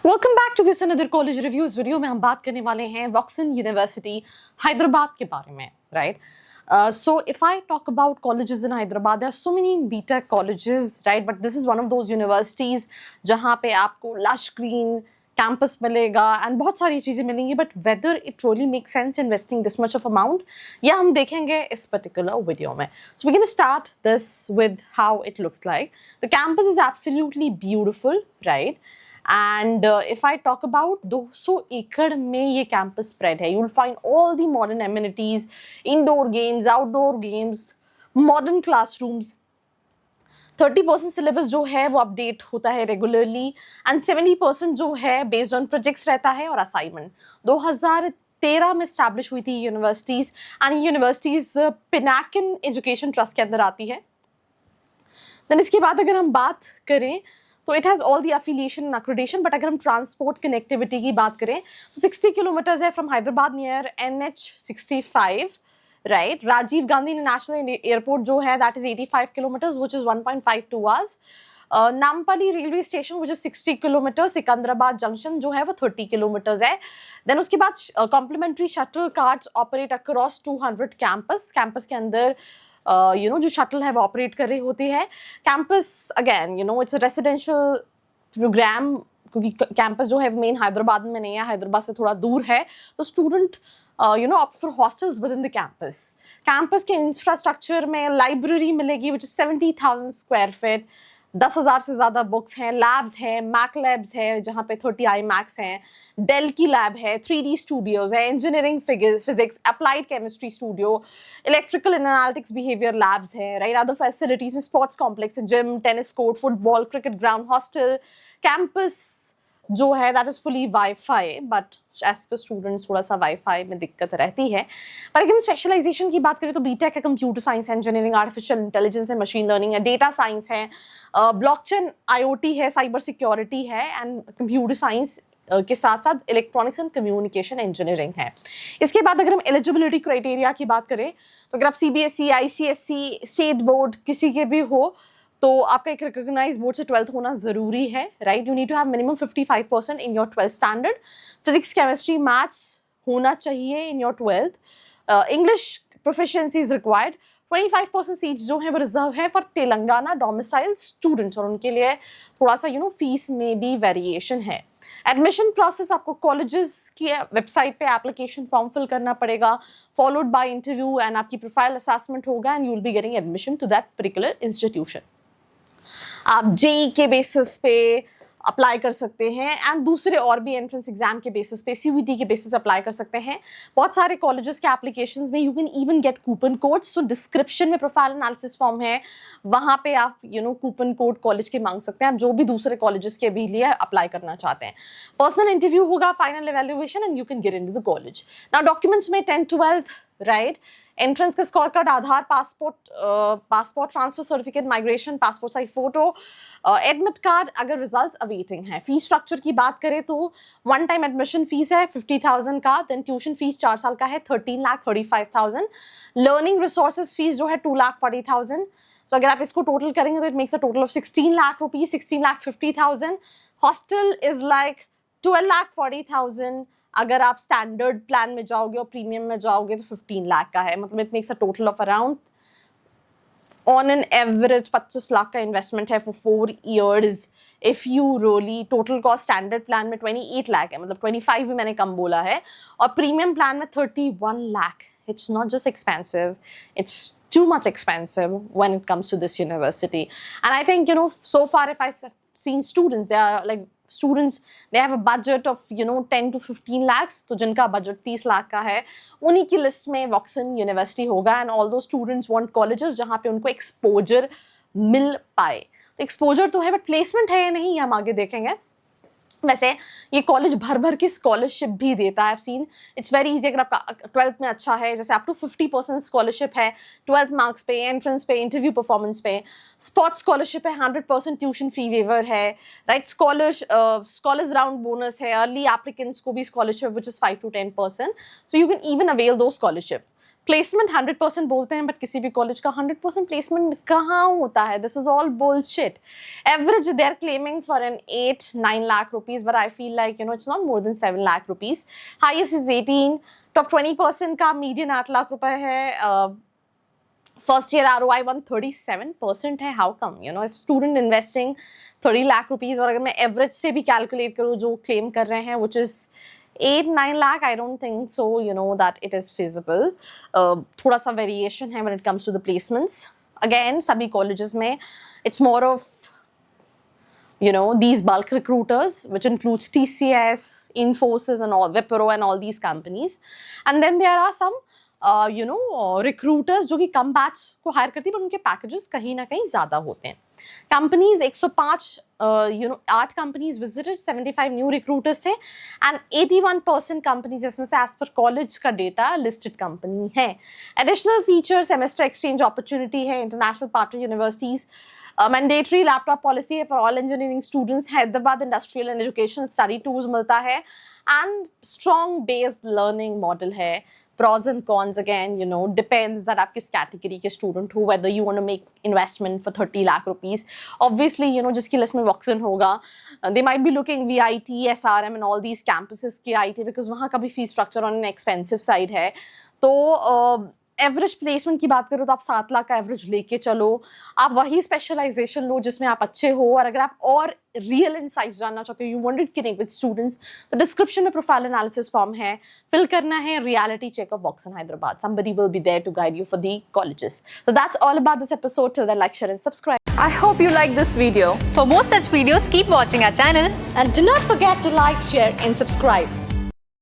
Welcome back to this another college reviews video में हम बात करने वाले हैं वॉक्सन यूनिवर्सिटी हैदराबाद के बारे में, right? So if I talk about colleges in Hyderabad, there are so many BTech colleges, right? But this is one of those universities जहाँ पे आपको lush green campus मिलेगा and बहुत सारी चीज़ें मिलेंगी, but whether it really makes sense investing this much of amount, ये हम देखेंगे इस particular video में. So we're going to start this with how it looks like. The campus is absolutely beautiful, right? And if I talk about 200 एकड़ में ये campus spread है, you'll find all the modern amenities, indoor games, outdoor games, modern classrooms. 30% syllabus जो है वो update होता है regularly and 70% जो है बेस्ड ऑन प्रोजेक्ट्स रहता है और असाइनमेंट. 2013 में स्टैब्लिश हुई थी universities and universities Pinakin education trust के अंदर आती है. देन इसके बाद अगर हम बात करें तो it has all the affiliation and accreditation. But अगर हम ट्रांसपोर्ट कनेक्टिविटी की बात करें तो 60 किलोमीटर्स है from Hyderabad near NH65, right? Rajiv Gandhi international airport जो है that is 85 kilometres which is 1.52 hours. Nampally railway station which is 60 kilometre. Secunderabad junction जो है वो 30 किलोमीटर्स है. देन उसके बाद complimentary shuttle cards operate across 200 campus के अंदर जो शटल है वो ऑपरेट कर रहे होते हैं. Campus again it's a residential programme क्योंकि कैंपस जो है मेन हैदराबाद में नहीं है, हैदराबाद से थोड़ा दूर है. तो student opt for hostels within the campus. Campus के इंफ्रास्ट्रक्चर में लाइब्रेरी मिलेगी विच इज 70,000 स्क्वायर फीट. 10,000 से ज़्यादा बुक्स हैं, लैब्स हैं, मैक लैब्स है जहाँ पे 30 iMacs हैं, डेल की लैब है, 3D स्टूडियोज़ है, engineering physics, applied chemistry studio, electrical and analytics behaviour labs हैं, राइट? अदर फैसिलिटीज़ में स्पोर्ट्स कॉम्प्लेक्स है, gym, tennis court, football, cricket ground, hostel. Campus जो है that is fully WiFi, but as per students थोड़ा सा wifi में दिक्कत रहती है. पर अगर हम स्पेशलाइजेशन की बात करें तो बीटेक है, computer science, engineering, artificial intelligence है, मशीन लर्निंग है, डेटा साइंस है, ब्लॉकचेन IoT है, साइबर सिक्योरिटी है एंड कंप्यूटर साइंस के साथ साथ इलेक्ट्रॉनिक्स एंड कम्युनिकेशन इंजीनियरिंग है. इसके बाद अगर हम एलिजिबिलिटी क्राइटेरिया की बात करें तो अगर आप CBSE, ICSE, स्टेट बोर्ड किसी के भी हो तो आपका एक रिकॉग्नाइज बोर्ड से 12th होना ज़रूरी है, right? You need to have minimum 55% in your 12th standard. Physics, chemistry, maths होना चाहिए in your 12th. English proficiency is required. 25% seats जो है वो रिजर्व है फॉर तेलंगाना डोमिसाइल स्टूडेंट्स और उनके लिए थोड़ा सा फीस में भी वेरिएशन है. एडमिशन प्रोसेस आपको कॉलेजेस की वेबसाइट पे एप्लीकेशन फॉर्म फिल करना पड़ेगा, फॉलोड बाय इंटरव्यू एंड आपकी प्रोफाइल असेसमेंट होगा and you will be getting admission to that particular institution. आप जेई के बेसिस पे अप्लाई कर सकते हैं एंड दूसरे और भी एंट्रेंस एग्जाम के बेसिस पे, CUET के बेसिस पे अप्लाई कर सकते हैं. बहुत सारे कॉलेजेस के एप्लीकेशंस में you can even gate coupon code. So description में प्रोफाइल एनालिसिस फॉर्म है, वहाँ पे आप कूपन कोड कॉलेज के मांग सकते हैं, आप जो भी दूसरे कॉलेजेस के भी लिए अप्लाई करना चाहते हैं. पर्सनल इंटरव्यू होगा, final evaluation and you can get into the college. Now documents में 10th 12th, राइट? एंट्रेंस का score card, Aadhaar, passport transfer certificate, migration, passport size photo, admit card अगर रिजल्ट्स अवेटिंग है. Fees structure की बात करें तो one time admission fees है 50,000 का. देन ट्यूशन फीस 4 साल का है 13,35,000. लर्निंग रिसोर्सेज फीस जो है 2,40,000. तो अगर आप इसको टोटल करेंगे तो it makes a total of 16 lakh rupees, 16,50,000. Hostel is like 12,40,000. अगर आप स्टैंडर्ड प्लान में जाओगे और प्रीमियम में जाओगे तो 15 लाख का है. मतलब it makes a total of around on an average 25 lakh का इन्वेस्टमेंट है for 4 years. If you really total cost standard plan में 28 लाख है, मतलब 25 भी मैंने कम बोला है, और प्रीमियम प्लान में 31 lakh. It's not just expensive, it's too much expensive when it comes to this university. And I think so far if I've seen students, they are like students, they have a budget of 10 to 15 lakhs. तो जिनका budget 30 lakh का है उन्हीं की list में वॉक्सन university होगा. And all दो students want colleges जहाँ पे उनको एक्सपोजर मिल पाए. तो एक्सपोजर तो है बट प्लेसमेंट है या नहीं ये हम आगे देखेंगे. वैसे ये कॉलेज भर भर के स्कॉलरशिप भी देता है. I've seen it's very easy. अगर आपका 12th में अच्छा है, जैसे up to 50% स्कॉलरशिप है 12th मार्क्स पे, एंट्रेंस पे, इंटरव्यू परफॉर्मेंस पे. स्पोर्ट्स स्कॉलरशिप है, 100% ट्यूशन फी वेवर है, राइट? स्कॉलर्स राउंड बोनस है, अर्ली एप्लीकेंट्स को भी scholarship which is 5 to 10%. So you can even avail दो स्कॉलरशिप. प्लेसमेंट 100% बोलते हैं, बट किसी भी कॉलेज का 100% प्लेसमेंट कहाँ होता है? This is all bullshit. Average they are claiming for an 8-9 lakh rupees, but I feel like, you know, it's not more than 7 lakh rupees. Highest is 18. Top 20% का median 8 lakh रुपए है. First year ROI 137% है. How come? You know, if student investing 30 lakh rupees, और अगर मैं average से भी calculate करूँ जो क्लेम कर रहे हैं, which is 8-9 lakh, I don't think so, you know, that it is feasible. थोड़ा सा वेरिएशन है when it comes to the placements. Again, सभी कॉलेजेस में it's more of, you know, these bulk recruiters, which includes TCS, Infosys and all, Wipro and all these companies. And then there are some you know, recruiters जो कि कम batch को higher करती है, पर उनके पैकेजेस कहीं ना कहीं ज़्यादा होते हैं. Companies 105 you know, 8 companies visited, 75 new recruiters थे, एंड 81% कंपनीज इसमें से एज पर कॉलेज का डेटा लिस्टेड कंपनी है. Additional feature, semester exchange opportunity है, international partner universities, mandatory laptop policy है for all engineering students, Hyderabad industrial and educational study tours मिलता है, and strong based learning model है. Pros and cons, again, you know, depends that आप किस category के student हो, whether you want to make investment for 30 lakh rupees. Obviously, you know, जिसकी list में वॉक्सन होगा, they might be looking VIT, SRM and all these campuses के IT, because वहाँ का भी fees structure on an expensive side है. तो average placement की बात करो तो आप 7 लाख का एवरेज लेके चलो. आप वही स्पेशलाइजेशन लो जिसमें आप अच्छे हो, और अगर आप और रियल इनसाइट्स जानना चाहते हो, you wanted to connect with students, तो डिस्क्रिप्शन में प्रोफाइल एनालिसिस फॉर्म है, फिल करना है, reality check of Woxsen Hyderabad. Somebody will be there to guide you for the colleges. So that's all about this episode. Till then, like, share and subscribe. I hope you like this video. For more such videos, keep watching our channel. And do not forget to like, share and subscribe.